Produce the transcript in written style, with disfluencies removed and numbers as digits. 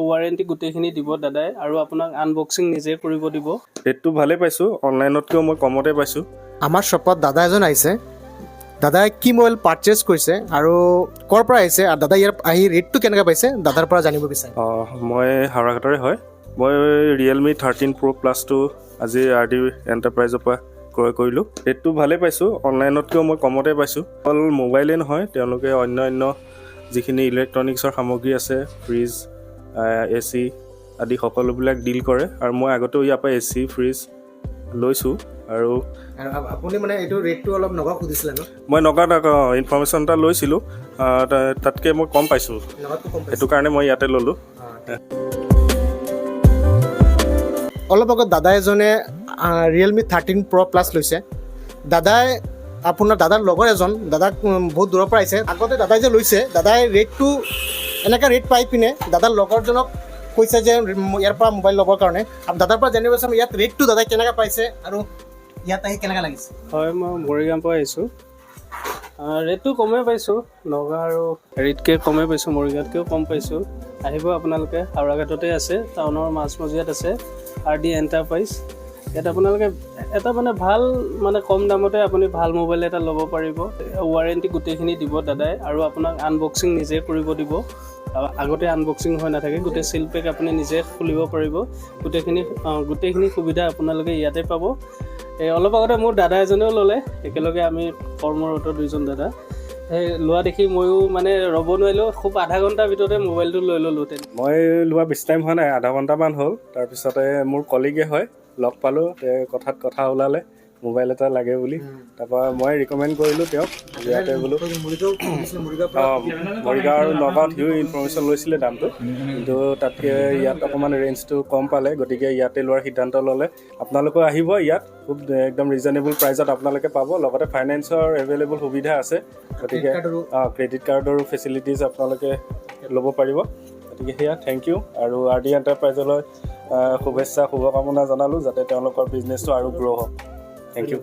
Warranty গোটেইখিনি দিব দাদাই আৰু আপোনাক আনবক্সিং নিজে কৰিব দিব। ৰেটটো ভালে পাইছোঁ, অনলাইনতকৈও মই কমতে পাইছোঁ। আমাৰ শ্বপত দাদা এজন আহিছে। দাদাই কি মোবাইল পাৰচেজ কৰিছে আৰু ক'ৰ পৰা আহিছে আৰু দাদা ইয়াৰ আহি ৰেটটো কেনেকৈ পাইছে দাদাৰ পৰা জানিব বিচাৰে। মই হাওৰাঘাটৰে হয়। মই ৰিয়েলমি 13 Pro Plus-টো আজি RD এণ্টাৰপ্ৰাইজৰ পৰা ক্ৰয় কৰিলোঁ। ৰেটটো ভালে পাইছোঁ, অনলাইনতকৈও মই কমতে পাইছোঁ। অকল মোবাইলেই নহয়, তেওঁলোকে অন্য যিখিনি ইলেক্ট্ৰনিক্সৰ সামগ্ৰী আছে, ফ্ৰিজ, AC আদি সকলোবিলাক ডিল কৰে আৰু মই আগতেও ইয়াৰ পৰা AC ফ্ৰিজ লৈছোঁ। আৰু আপুনি মানে এইটো ৰেটটো অলপ নগা সুধিছিলে ন? মই নগাঁৱত ইনফৰ্মেশ্যন এটা লৈছিলোঁ, তাতকৈ মই কম পাইছোঁ, সেইটো কাৰণে মই ইয়াতে ল'লোঁ। অলপ আগত দাদা এজনে ৰিয়েলমি 13 Pro Plus লৈছে। দাদাৰ লগৰ এজন দাদাক বহুত দূৰৰ পৰা আহিছে। আগতে দাদাই যে লৈছে, দাদাই ৰেটটো এনেকৈ ৰেট পাই পিনে দাদাৰ লগৰজনক কৈছে যে ইয়াৰ পৰা মোবাইল ল'বৰ কাৰণে। আৰু দাদাৰ পৰা জানিব বিচাৰিম ইয়াত ৰেটটো দাদাই কেনেকৈ পাইছে আৰু ইয়াত আহি কেনেকৈ লাগিছে। হয়, মই মৰিগাঁৱৰ পৰা আহিছোঁ। ৰেটটো কমেই পাইছোঁ, নগাঁও আৰু হেৰিতকৈ কমেই পাইছোঁ, মৰিগাঁৱতকৈও কম পাইছোঁ। আহিব আপোনালোকে, হাওৰাঘাটতে আছে, টাউনৰ মাজমজিয়াত আছে RD এণ্টাৰপ্ৰাইজ। ইয়াত আপোনালোকে এটা ভাল কম দামতে আপুনি ভাল মোবাইল এটা ল'ব পাৰিব। ৱাৰেণ্টি গোটেইখিনি দিব দাদাই আৰু আপোনাক আনবক্সিং নিজে কৰিব দিব। আগতে আনবক্সিং হৈ নাথাকে, গোটেই চিল পেক আপুনি নিজে খুলিব পাৰিব। গোটেইখিনি সুবিধা আপোনালোকে ইয়াতে পাব। অলপ আগতে মোৰ দাদা এজনেও ল'লে, একেলগে আমি কৰ্মৰত দুইজন দাদা। সেই লোৱা দেখি ময়ো ৰ'ব নোৱাৰিলোঁ, খুব আধা ঘণ্টাৰ ভিতৰতে মোবাইলটো লৈ ল'লোঁ। মই লোৱা বেছি টাইম হোৱা নাই, আধা ঘণ্টামান হ'ল। তাৰপিছতে মোৰ কলিগে হয়, লগ পালোঁ, কথা ওলালে মোবাইল এটা লাগে বুলি। তাৰপৰা মই ৰিকমেণ্ড কৰিলোঁ তেওঁক, ইয়াতে বোলো মৰিগাঁও আৰু নগাঁৱত সিও ইনফৰ্মেশ্যন লৈছিলে দামটো, কিন্তু তাতকৈ ইয়াত অকণমান ৰেঞ্জটো কম পালে, গতিকে ইয়াতে লোৱাৰ সিদ্ধান্ত ল'লে। আপোনালোকেও আহিব, ইয়াত খুব একদম ৰিজনেবল প্ৰাইজত আপোনালোকে পাব। লগতে ফাইনেন্সৰ এভেইলেবল সুবিধা আছে, গতিকে ক্ৰেডিট কাৰ্ডৰো ফেচিলিটিজ আপোনালোকে ল'ব পাৰিব। গতিকে সেয়া থেংক ইউ। আৰু RD এণ্টাৰপ্ৰাইজলৈ শুভেচ্ছা শুভকামনা জনালোঁ, যাতে তেওঁলোকৰ বিজনেছটো আৰু গ্ৰ' হওক। Thank U.